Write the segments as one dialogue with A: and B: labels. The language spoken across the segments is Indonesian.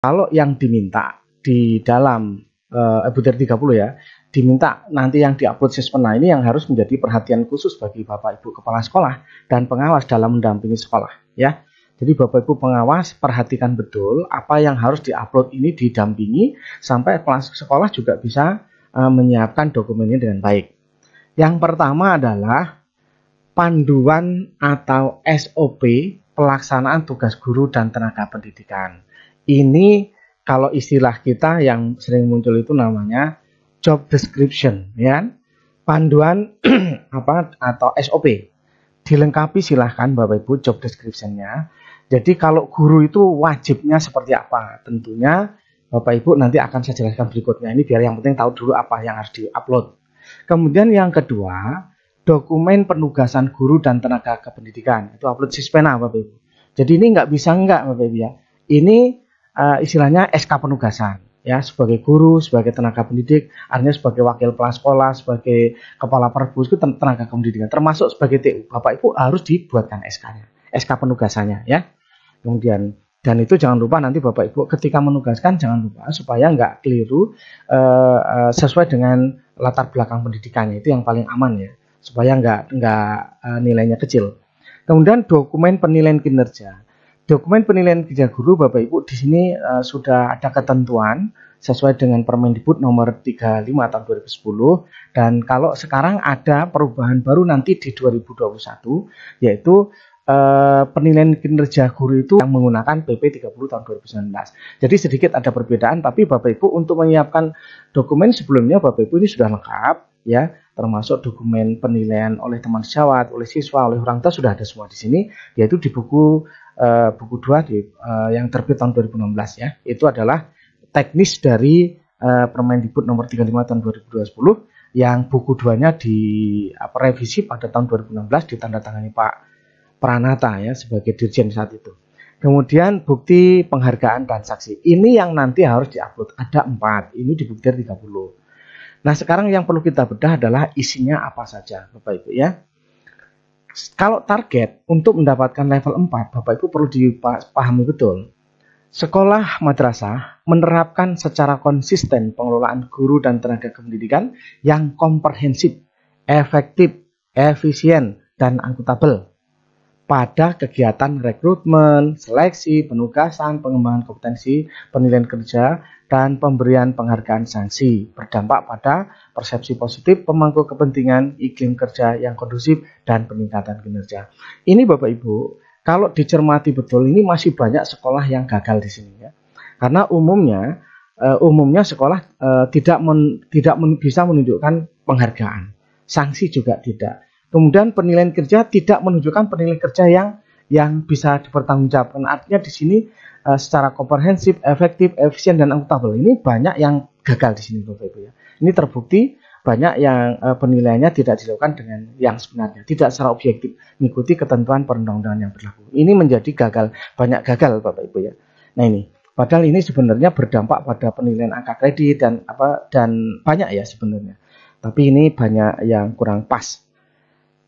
A: Kalau yang diminta di dalam Butir 30 ya, diminta nanti yang diupload siswena ini yang harus menjadi perhatian khusus bagi Bapak Ibu kepala sekolah dan pengawas dalam mendampingi sekolah ya. Jadi Bapak Ibu pengawas perhatikan betul apa yang harus diupload ini didampingi sampai sekolah juga bisa menyiapkan dokumennya dengan baik. Yang pertama adalah panduan atau SOP pelaksanaan tugas guru dan tenaga pendidikan. Ini kalau istilah kita yang sering muncul itu namanya job description, ya. Panduan atau SOP. Dilengkapi silahkan Bapak Ibu job description-nya. Jadi kalau guru itu wajibnya seperti apa? Tentunya Bapak Ibu nanti akan saya jelaskan berikutnya. Ini biar yang penting tahu dulu apa yang harus diupload. Kemudian yang kedua, dokumen penugasan guru dan tenaga kependidikan. Itu upload Siswena Bapak Ibu. Jadi ini nggak bisa Bapak Ibu ya. Ini istilahnya SK penugasan. Ya, sebagai guru, sebagai tenaga pendidik, artinya sebagai wakil kepala sekolah, sebagai kepala perbus itu tenaga pendidikan, termasuk sebagai TU. Bapak Ibu harus dibuatkan SK-nya, SK penugasannya ya. Kemudian dan itu jangan lupa nanti Bapak Ibu ketika menugaskan jangan lupa supaya nggak keliru sesuai dengan latar belakang pendidikannya, itu yang paling aman ya, supaya nggak nilainya kecil. Kemudian dokumen penilaian kinerja. Dokumen penilaian kinerja guru Bapak Ibu di sini sudah ada ketentuan sesuai dengan Permendikbud nomor 35 tahun 2010 dan kalau sekarang ada perubahan baru nanti di 2021 yaitu penilaian kinerja guru itu yang menggunakan PP 30 tahun 2019. Jadi sedikit ada perbedaan tapi Bapak Ibu untuk menyiapkan dokumen sebelumnya Bapak Ibu ini sudah lengkap ya, termasuk dokumen penilaian oleh teman sejawat, oleh siswa, oleh orang tua sudah ada semua di sini, yaitu di buku 2 yang terbit tahun 2016 ya. Itu adalah teknis dari Permendikbud nomor 35 tahun 2020 yang buku 2-nya direvisi pada tahun 2016 ditandatangani Pak Pranata ya sebagai dirjen saat itu. Kemudian bukti penghargaan dan saksi. Ini yang nanti harus diupload. Ada 4. Ini di Butir 30. Nah, sekarang yang perlu kita bedah adalah isinya apa saja, Bapak Ibu ya. Kalau target untuk mendapatkan level 4, Bapak Ibu perlu dipahami betul. Sekolah madrasah menerapkan secara konsisten pengelolaan guru dan tenaga kependidikan yang komprehensif, efektif, efisien, dan akuntabel pada kegiatan rekrutmen, seleksi, penugasan, pengembangan kompetensi, penilaian kerja, dan pemberian penghargaan sanksi berdampak pada persepsi positif, pemangku kepentingan, iklim kerja yang kondusif, dan peningkatan kinerja. Ini Bapak Ibu, kalau dicermati betul ini masih banyak sekolah yang gagal di sini ya. Karena umumnya sekolah tidak bisa menunjukkan penghargaan, sanksi juga tidak. Kemudian penilaian kerja tidak menunjukkan penilaian kerja yang bisa dipertanggungjawabkan. Artinya di sini secara komprehensif, efektif, efisien, dan akuntabel. Ini banyak yang gagal di sini Bapak Ibu ya. Ini terbukti banyak yang penilaiannya tidak dilakukan dengan yang sebenarnya, tidak secara objektif mengikuti ketentuan perundang-undangan yang berlaku. Ini menjadi gagal, banyak gagal Bapak Ibu ya. Nah ini, padahal ini sebenarnya berdampak pada penilaian angka kredit dan banyak ya sebenarnya. Tapi ini banyak yang kurang pas.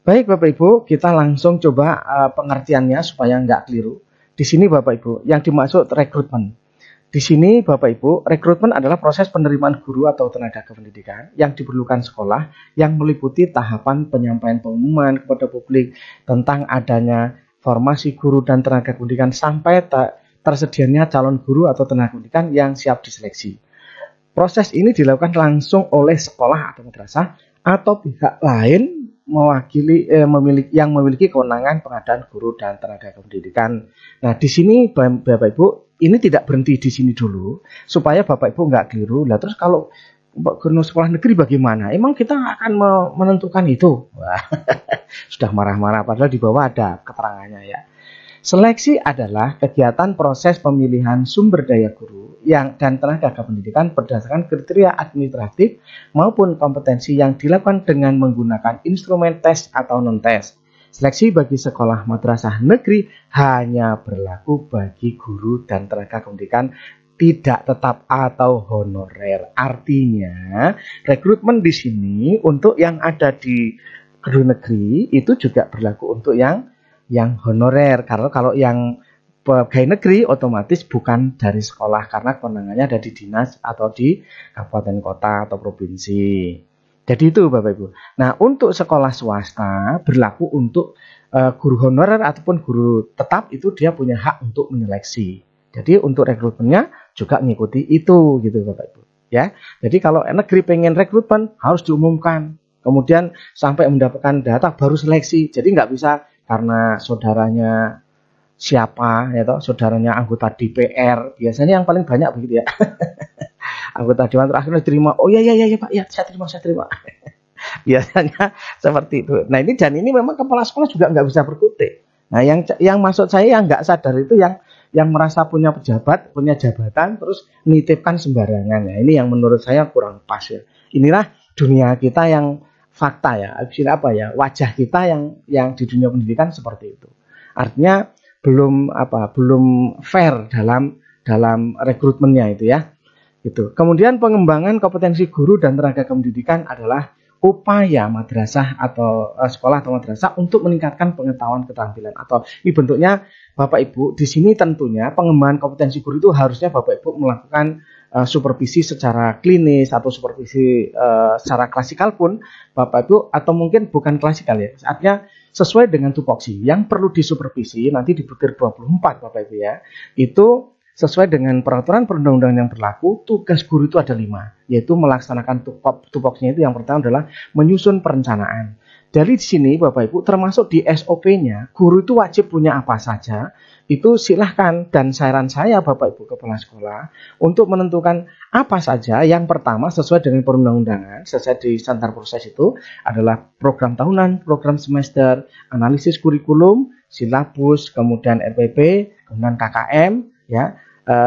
A: Baik Bapak Ibu, kita langsung coba pengertiannya supaya nggak keliru. Di sini Bapak Ibu, yang dimaksud rekrutmen. Di sini Bapak Ibu, rekrutmen adalah proses penerimaan guru atau tenaga kependidikan yang diperlukan sekolah yang meliputi tahapan penyampaian pengumuman kepada publik tentang adanya formasi guru dan tenaga pendidikan sampai tersedianya calon guru atau tenaga pendidikan yang siap diseleksi. Proses ini dilakukan langsung oleh sekolah atau madrasah atau pihak lain yang memiliki kewenangan pengadaan guru dan tenaga kependidikan. Nah, di sini Bapak Ibu, ini tidak berhenti di sini dulu supaya Bapak Ibu nggak keliru. Lah terus kalau guru sekolah negeri bagaimana? Emang kita akan menentukan itu? Wah, sudah marah-marah padahal di bawah ada keterangannya ya. Seleksi adalah kegiatan proses pemilihan sumber daya guru dan tenaga kependidikan berdasarkan kriteria administratif maupun kompetensi yang dilakukan dengan menggunakan instrumen tes atau non-tes. Seleksi bagi sekolah madrasah negeri hanya berlaku bagi guru dan tenaga pendidikan tidak tetap atau honorer. Artinya, rekrutmen di sini untuk yang ada di guru negeri itu juga berlaku untuk yang honorer. Kalau yang pegawai negeri otomatis bukan dari sekolah karena kewenangannya ada di dinas atau di kabupaten kota atau provinsi. Jadi itu Bapak Ibu. Nah, untuk sekolah swasta berlaku untuk guru honorer ataupun guru tetap itu dia punya hak untuk menyeleksi. Jadi untuk rekrutmennya juga mengikuti itu gitu Bapak Ibu. Ya. Jadi kalau negeri pengen rekrutmen harus diumumkan. Kemudian sampai mendapatkan data baru seleksi. Jadi nggak bisa karena saudaranya siapa ya toh, saudaranya anggota DPR, biasanya yang paling banyak begitu ya. Anggota dewan terakhir diterima, oh ya Pak, ya saya terima. Biasanya seperti itu. Nah ini dan ini memang kepala sekolah juga nggak bisa berkutik. Nah yang maksud saya yang nggak sadar itu yang merasa punya pejabat, punya jabatan, terus nitipkan sembarangan. Ya, ini yang menurut saya kurang pas ya. Inilah dunia kita yang fakta ya, apa ya, wajah kita yang di dunia pendidikan seperti itu. Artinya belum fair dalam rekrutmennya itu ya. Gitu. Kemudian pengembangan kompetensi guru dan tenaga pendidikan adalah upaya madrasah atau sekolah atau madrasah untuk meningkatkan pengetahuan keterampilan atau ini bentuknya Bapak Ibu di sini tentunya pengembangan kompetensi guru itu harusnya Bapak Ibu melakukan supervisi secara klinis atau supervisi secara klasikal pun Bapak Ibu atau mungkin bukan klasikal ya. Artinya sesuai dengan tupoksi yang perlu disupervisi nanti di butir 24 Bapak Ibu ya. Itu sesuai dengan peraturan perundang-undangan yang berlaku, tugas guru itu ada 5, yaitu melaksanakan tupoksinya itu yang pertama adalah menyusun perencanaan. Dari sini Bapak Ibu termasuk di SOP-nya, guru itu wajib punya apa saja, itu silahkan dan saran saya Bapak Ibu Kepala Sekolah untuk menentukan apa saja yang pertama sesuai dengan perundang-undangan, sesuai di standar proses itu adalah program tahunan, program semester, analisis kurikulum, silabus, kemudian RPP, kemudian KKM, ya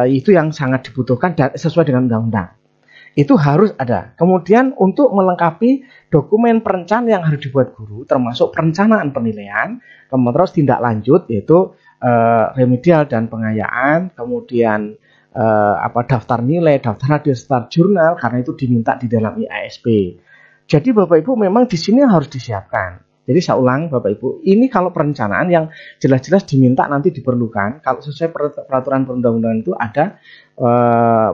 A: itu yang sangat dibutuhkan dan sesuai dengan undang-undang. Itu harus ada. Kemudian untuk melengkapi dokumen perencanaan yang harus dibuat guru, termasuk perencanaan penilaian, kemudian terus tindak lanjut yaitu remedial dan pengayaan, kemudian daftar nilai, daftar hadir, daftar jurnal karena itu diminta di dalam IASP. Jadi Bapak Ibu memang di sini harus disiapkan. Jadi saya ulang Bapak Ibu, ini kalau perencanaan yang jelas-jelas diminta nanti diperlukan, kalau sesuai peraturan perundang-undangan itu ada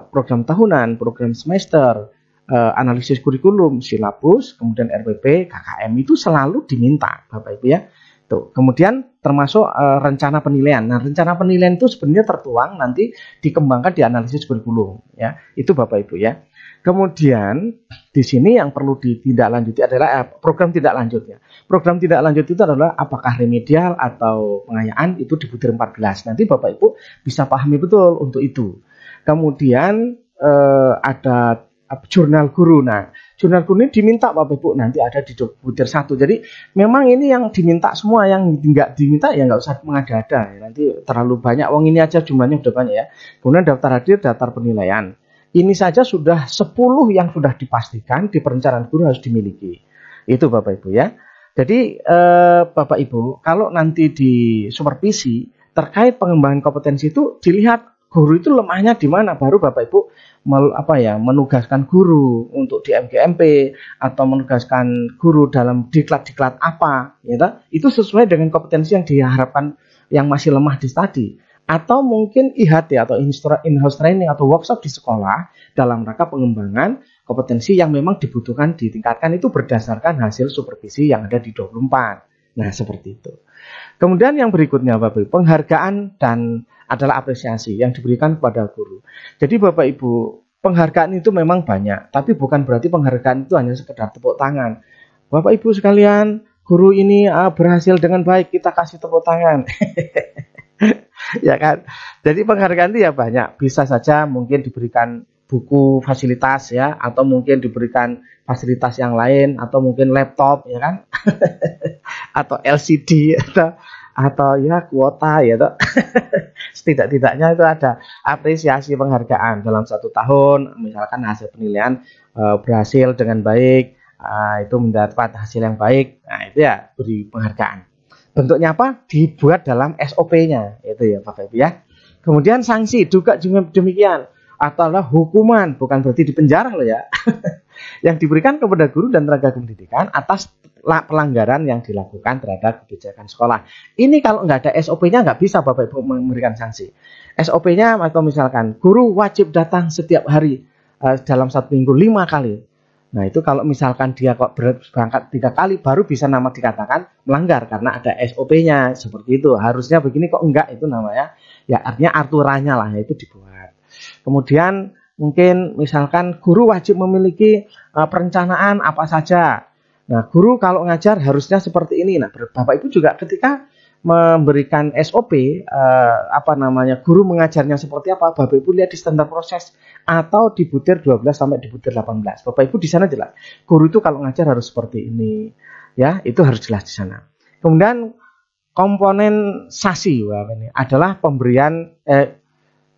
A: program tahunan, program semester, analisis kurikulum, silabus, kemudian RPP, KKM itu selalu diminta Bapak Ibu ya. Tuh. Kemudian termasuk rencana penilaian. Nah rencana penilaian itu sebenarnya tertuang nanti dikembangkan di analisis kurikulum ya. Itu Bapak Ibu ya. Kemudian di sini yang perlu ditindaklanjuti adalah program tindak lanjutnya. Program tindak lanjut itu adalah apakah remedial atau pengayaan itu di butir 14. Nanti Bapak Ibu bisa pahami betul untuk itu. Kemudian ada jurnal guru. Nah, jurnal guru ini diminta Bapak Ibu nanti ada di butir 1. Jadi memang ini yang diminta semua, yang nggak diminta ya nggak usah mengada-ada. Nanti terlalu banyak, wong ini aja jumlahnya udah banyak ya. Kemudian daftar hadir, daftar penilaian. Ini saja sudah 10 yang sudah dipastikan di perencanaan guru harus dimiliki. Itu Bapak Ibu ya. Jadi Bapak Ibu, kalau nanti di supervisi terkait pengembangan kompetensi itu dilihat guru itu lemahnya di mana, baru Bapak Ibu menugaskan guru untuk di MGMP atau menugaskan guru dalam diklat-diklat apa, ya, itu sesuai dengan kompetensi yang diharapkan yang masih lemah di tadi. Atau mungkin IHT atau in-house training atau workshop di sekolah dalam rangka pengembangan kompetensi yang memang dibutuhkan ditingkatkan itu berdasarkan hasil supervisi yang ada di 24. Nah, seperti itu. Kemudian yang berikutnya Bapak Ibu, penghargaan dan adalah apresiasi yang diberikan kepada guru. Jadi Bapak Ibu, penghargaan itu memang banyak, tapi bukan berarti penghargaan itu hanya sekedar tepuk tangan. Bapak Ibu sekalian, guru ini berhasil dengan baik, kita kasih tepuk tangan. Ya kan. Jadi penghargaan itu ya banyak. Bisa saja mungkin diberikan buku fasilitas ya, atau mungkin diberikan fasilitas yang lain, atau mungkin laptop ya kan, atau LCD atau ya kuota ya toh. Setidak-tidaknya itu ada apresiasi penghargaan dalam 1 tahun, misalkan hasil penilaian berhasil dengan baik, itu mendapat hasil yang baik, nah itu ya beri penghargaan. Bentuknya apa? Dibuat dalam SOP-nya, itu ya Bapak Ibu ya. Kemudian sanksi juga demikian, atau hukuman, bukan berarti dipenjara loh ya. Yang diberikan kepada guru dan tenaga pendidikan atas pelanggaran yang dilakukan terhadap kebijakan sekolah. Ini kalau nggak ada SOP-nya nggak bisa Bapak Ibu memberikan sanksi. SOP-nya atau misalkan guru wajib datang setiap hari dalam 1 minggu 5 kali. Nah itu kalau misalkan dia kok berangkat 3 kali baru bisa dikatakan melanggar karena ada SOP-nya seperti itu. Harusnya begini kok enggak, itu namanya ya artinya aturannya lah itu dibuat. Kemudian mungkin misalkan guru wajib memiliki perencanaan apa saja. Nah, guru kalau ngajar harusnya seperti ini. Nah, Bapak Ibu juga ketika memberikan SOP, guru mengajarnya seperti apa, Bapak Ibu lihat di standar proses atau di butir 12 sampai di butir 18. Bapak Ibu di sana jelas. Guru itu kalau ngajar harus seperti ini. Ya, itu harus jelas di sana. Kemudian kompensasi adalah pemberian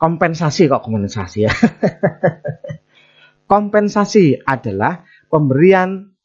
A: kompensasi ya. Kompensasi adalah pemberian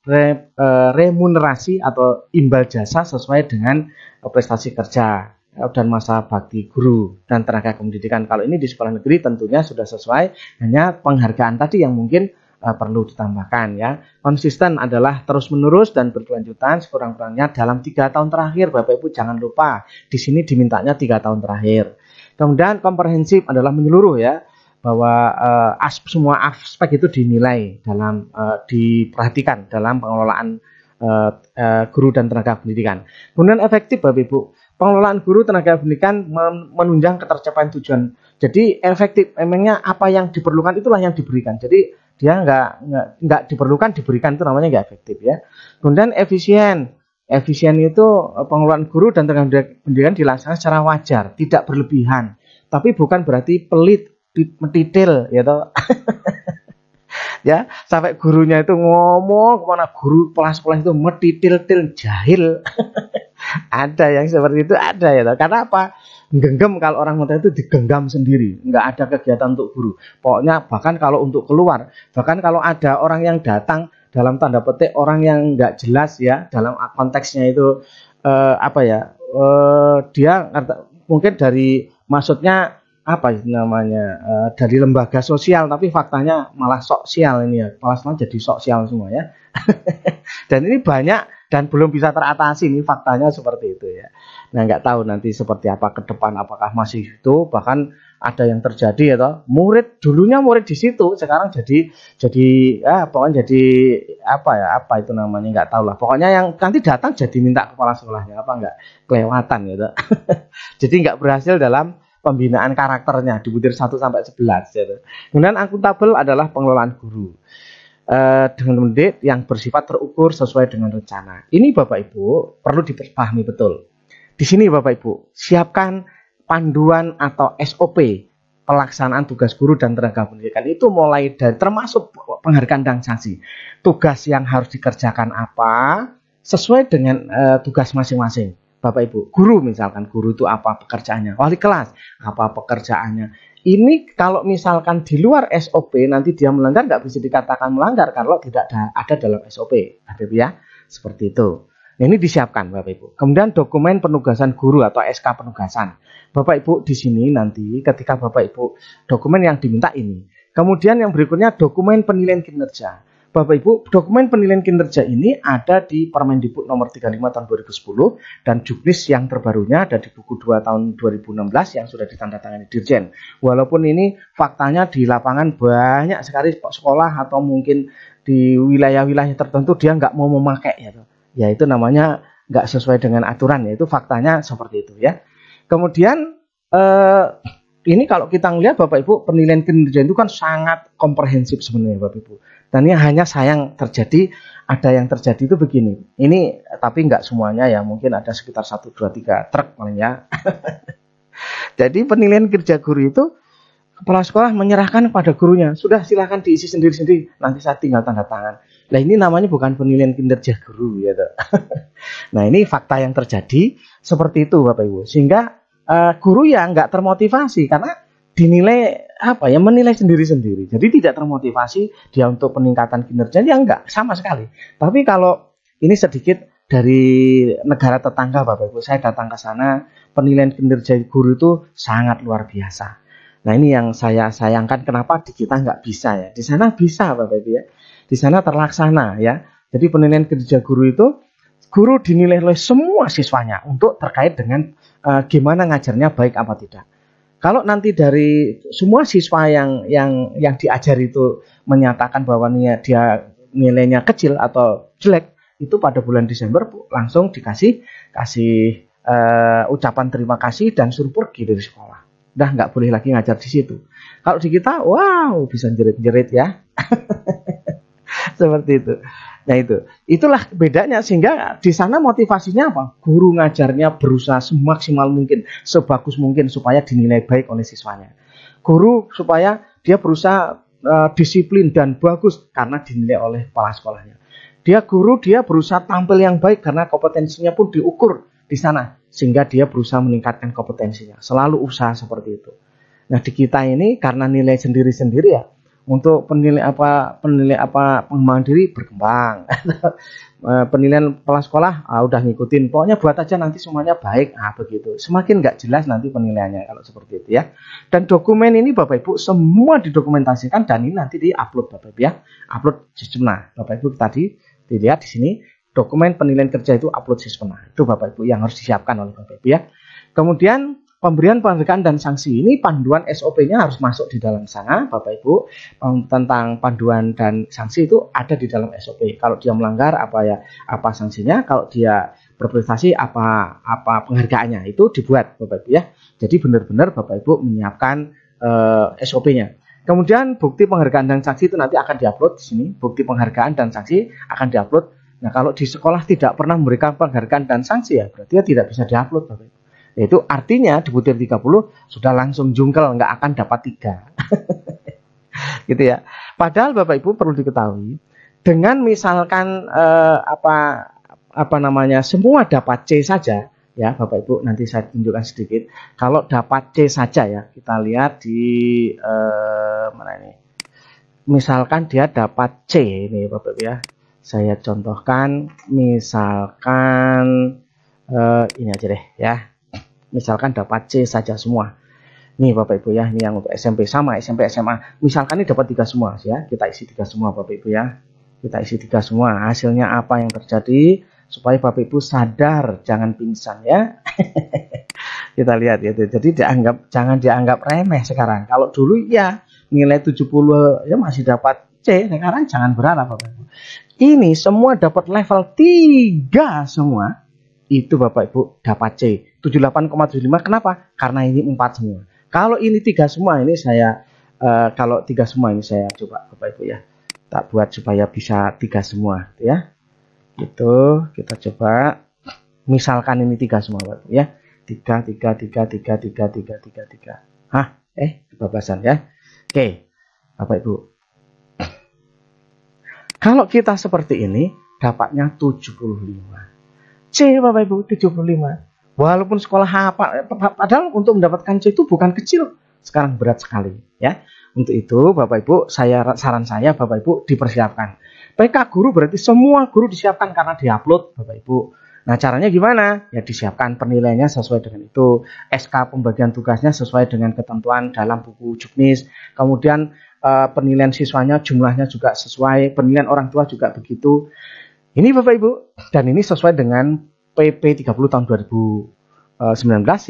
A: remunerasi atau imbal jasa sesuai dengan prestasi kerja dan masa bakti guru dan tenaga pendidikan. Kalau ini di sekolah negeri tentunya sudah sesuai, hanya penghargaan tadi yang mungkin perlu ditambahkan ya. Konsisten adalah terus menerus dan berkelanjutan sekurang-kurangnya dalam 3 tahun terakhir. Bapak Ibu jangan lupa di sini dimintanya 3 tahun terakhir. Kemudian komprehensif adalah menyeluruh ya, bahwa semua aspek itu dinilai dalam diperhatikan dalam pengelolaan guru dan tenaga pendidikan. Kemudian efektif Bapak Ibu, pengelolaan guru tenaga pendidikan menunjang ketercapaian tujuan. Jadi efektif, emangnya apa yang diperlukan itulah yang diberikan. Jadi dia nggak diperlukan diberikan, itu namanya nggak efektif ya. Kemudian efisien. Efisien itu pengelolaan guru dan tenaga pendidikan dilaksanakan secara wajar, tidak berlebihan. Tapi bukan berarti pelit, metitil ya toh. Ya, sampai gurunya itu ngomong kemana, guru kelas-kelas itu metitil-til jahil. Ada yang seperti itu, ada ya toh. Karena apa? Genggam, kalau orang muda itu digenggam sendiri, nggak ada kegiatan untuk guru. Pokoknya bahkan kalau untuk keluar, bahkan kalau ada orang yang datang dalam tanda petik orang yang nggak jelas ya dalam konteksnya itu dia mungkin dari maksudnya dari lembaga sosial tapi faktanya malah sosial ini ya, malah jadi sosial semua ya. Dan ini banyak dan belum bisa teratasi, ini faktanya seperti itu ya. Nah nggak tahu nanti seperti apa ke depan, apakah masih itu, bahkan ada yang terjadi ya toh, dulunya murid di situ sekarang jadi pokoknya jadi apa itu namanya nggak tahu lah, pokoknya yang nanti datang jadi minta kepala sekolahnya nggak kelewatan gitu. Jadi nggak berhasil dalam pembinaan karakternya di butir 1 sampai 11 gitu. Kemudian akuntabel adalah pengelolaan guru dengan mendidik yang bersifat terukur sesuai dengan rencana. Ini Bapak Ibu perlu dipahami betul. Di sini Bapak Ibu siapkan panduan atau SOP pelaksanaan tugas guru dan tenaga pendidikan itu mulai dari termasuk penghargaan dan sanksi. Tugas yang harus dikerjakan apa sesuai dengan tugas masing-masing. Bapak Ibu, guru misalkan, guru itu apa pekerjaannya, wali kelas apa pekerjaannya. Ini kalau misalkan di luar SOP nanti dia melanggar, nggak bisa dikatakan melanggar kalau tidak ada dalam SOP, Bapak Ibu ya, seperti itu. Nah, ini disiapkan Bapak Ibu. Kemudian dokumen penugasan guru atau SK penugasan. Bapak Ibu di sini nanti ketika Bapak Ibu dokumen yang diminta ini. Kemudian yang berikutnya dokumen penilaian kinerja. Bapak Ibu, dokumen penilaian kinerja ini ada di Permendikbud nomor 35 tahun 2010 dan Juknis yang terbarunya ada di buku 2 tahun 2016 yang sudah ditandatangani Dirjen. Walaupun ini faktanya di lapangan banyak sekali sekolah atau mungkin di wilayah-wilayah tertentu dia nggak mau memakai ya itu namanya nggak sesuai dengan aturan, ya itu faktanya seperti itu ya. Kemudian ini kalau kita ngelihat Bapak Ibu, penilaian kinerja itu kan sangat komprehensif sebenarnya Bapak Ibu. Dan ini hanya sayang ada yang terjadi itu begini. Ini tapi nggak semuanya ya, mungkin ada sekitar 1, 2, 3 truk paling ya. Jadi penilaian kinerja guru itu kepala sekolah menyerahkan kepada gurunya. Sudah silakan diisi sendiri-sendiri, nanti saya tinggal tanda tangan. Nah ini namanya bukan penilaian kinerja guru ya. Nah ini fakta yang terjadi seperti itu Bapak Ibu. Sehingga guru yang nggak termotivasi karena dinilai menilai sendiri-sendiri. Jadi tidak termotivasi dia untuk peningkatan kinerja, ya enggak sama sekali. Tapi kalau ini sedikit dari negara tetangga Bapak Ibu, saya datang ke sana, penilaian kinerja guru itu sangat luar biasa. Nah ini yang saya sayangkan kenapa di kita nggak bisa ya. Di sana bisa Bapak Ibu ya. Di sana terlaksana ya. Jadi penilaian kinerja guru itu guru dinilai oleh semua siswanya untuk terkait dengan gimana ngajarnya baik apa tidak. Kalau nanti dari semua siswa yang diajar itu menyatakan bahwa dia nilainya kecil atau jelek, itu pada bulan Desember langsung dikasih ucapan terima kasih dan suruh pergi dari sekolah. Udah nggak boleh lagi ngajar di situ. Kalau di kita, wow, bisa jerit-jerit ya. Seperti itu. Nah itulah bedanya, sehingga di sana motivasinya apa? Guru ngajarnya berusaha semaksimal mungkin, sebagus mungkin supaya dinilai baik oleh siswanya. Guru supaya dia berusaha disiplin dan bagus karena dinilai oleh kepala sekolahnya. Dia berusaha tampil yang baik karena kompetensinya pun diukur di sana, sehingga dia berusaha meningkatkan kompetensinya. Selalu usaha seperti itu. Nah di kita ini karena nilai sendiri-sendiri ya, untuk pengembangan diri berkembang. Penilaian kepala sekolah udah ngikutin, pokoknya buat aja nanti semuanya baik. Begitu. Semakin nggak jelas nanti penilaiannya kalau seperti itu ya. Dan dokumen ini Bapak Ibu semua didokumentasikan dan ini nanti di-upload Bapak Ibu ya. Upload Sismena. Bapak Ibu tadi dilihat di sini dokumen penilaian kerja itu upload Sismena. Itu Bapak Ibu yang harus disiapkan oleh Bapak Ibu ya. Kemudian pemberian penghargaan dan sanksi ini panduan SOP-nya harus masuk di dalam sana Bapak Ibu. Tentang panduan dan sanksi itu ada di dalam SOP. Kalau dia melanggar apa sanksinya, kalau dia berprestasi apa penghargaannya, itu dibuat Bapak Ibu ya. Jadi benar-benar Bapak Ibu menyiapkan SOP-nya. Kemudian bukti penghargaan dan sanksi itu nanti akan diupload di sini. Bukti penghargaan dan sanksi akan diupload. Nah, kalau di sekolah tidak pernah memberikan penghargaan dan sanksi ya berarti tidak bisa diupload Bapak Ibu. Itu artinya di butir 30 sudah langsung jungkel, nggak akan dapat 3. Gitu ya. Padahal Bapak Ibu perlu diketahui, dengan misalkan semua dapat C saja ya Bapak Ibu, nanti saya tunjukkan sedikit. Kalau dapat C saja ya, kita lihat di mana ini. Misalkan dia dapat C ini Bapak Ibu ya. Saya contohkan misalkan ini aja deh ya. Misalkan dapat C saja semua. Nih Bapak Ibu ya, ini yang untuk SMP sama SMP SMA. Misalkan ini dapat 3 semua ya. Kita isi 3 semua Bapak Ibu ya. Kita isi 3 semua. Hasilnya apa yang terjadi supaya Bapak Ibu sadar, jangan pingsan ya. Kita lihat ya. Jadi jangan dianggap remeh sekarang. Kalau dulu ya nilai 70 ya masih dapat C, sekarang jangan berharap Bapak Ibu. Ini semua dapat level 3 semua. Itu Bapak Ibu dapat C 78,75. Kenapa? Karena ini 4 semua. Kalau ini 3 semua ini saya coba Bapak Ibu ya, tak buat supaya bisa 3 semua ya. Itu kita coba misalkan ini 3 semua Bapak Ibu ya. 3 kebablasan ya. Oke Bapak Ibu, kalau kita seperti ini dapatnya 75 C Bapak Ibu, 75. Walaupun sekolah padahal untuk mendapatkan C itu bukan kecil, sekarang berat sekali ya. Untuk itu Bapak Ibu, saran saya Bapak Ibu dipersiapkan. PK guru berarti semua guru disiapkan karena diupload Bapak Ibu. Nah caranya gimana? Ya disiapkan penilaiannya sesuai dengan itu, SK pembagian tugasnya sesuai dengan ketentuan dalam buku Juknis. Kemudian penilaian siswanya jumlahnya juga sesuai, penilaian orang tua juga begitu. Ini Bapak Ibu, dan ini sesuai dengan PP 30 tahun 2019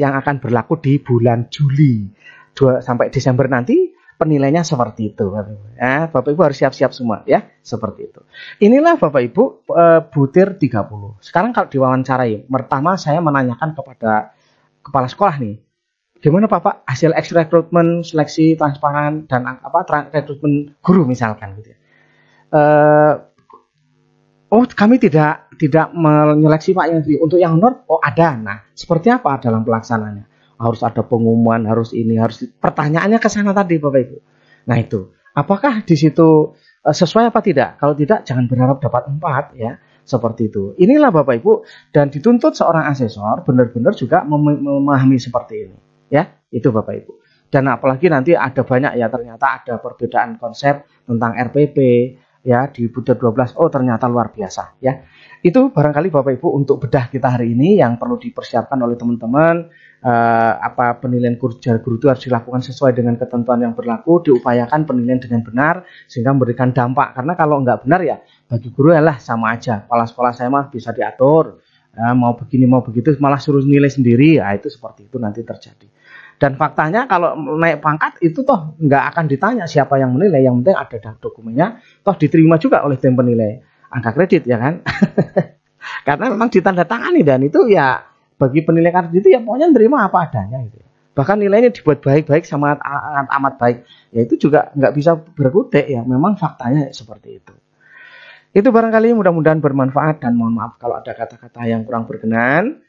A: yang akan berlaku di bulan Juli sampai Desember nanti. Penilaiannya seperti itu Bapak Ibu. Ya, Bapak Ibu harus siap-siap semua ya, seperti itu. Inilah Bapak Ibu butir 30. Sekarang kalau diwawancarai, pertama saya menanyakan kepada kepala sekolah nih, gimana Bapak hasil rekrutmen, seleksi transparan dan rekrutmen guru misalkan gitu ya. Oh, kami tidak menyeleksi Pak yang untuk yang honor. Oh, ada. Nah, seperti apa dalam pelaksanaannya? Harus ada pengumuman, harus ini, harus pertanyaannya ke sana tadi Bapak Ibu. Nah, itu. Apakah di situ sesuai apa tidak? Kalau tidak, jangan berharap dapat 4 ya. Seperti itu. Inilah Bapak Ibu, dan dituntut seorang asesor benar-benar juga memahami seperti ini. Ya, itu Bapak Ibu. Dan apalagi nanti ada banyak ya, ternyata ada perbedaan konsep tentang RPP, ya di butir 12, oh ternyata luar biasa ya. Itu barangkali Bapak Ibu untuk bedah kita hari ini yang perlu dipersiapkan oleh teman-teman. Apa penilaian guru itu harus dilakukan sesuai dengan ketentuan yang berlaku, diupayakan penilaian dengan benar sehingga memberikan dampak. Karena kalau nggak benar ya bagi guru lah sama aja. Kepala sekolah saya mah bisa diatur, mau begini mau begitu, malah suruh nilai sendiri. Ya itu seperti itu nanti terjadi. Dan faktanya kalau naik pangkat itu toh nggak akan ditanya siapa yang menilai, yang penting ada dokumennya, toh diterima juga oleh tim penilai angka kredit ya kan. Karena memang ditandatangani dan itu ya bagi penilai kredit itu ya pokoknya nerima apa adanya gitu. Bahkan nilainya dibuat baik-baik sama amat baik, ya itu juga nggak bisa berkutik ya. Memang faktanya seperti itu. Itu barangkali mudah-mudahan bermanfaat dan mohon maaf kalau ada kata-kata yang kurang berkenan.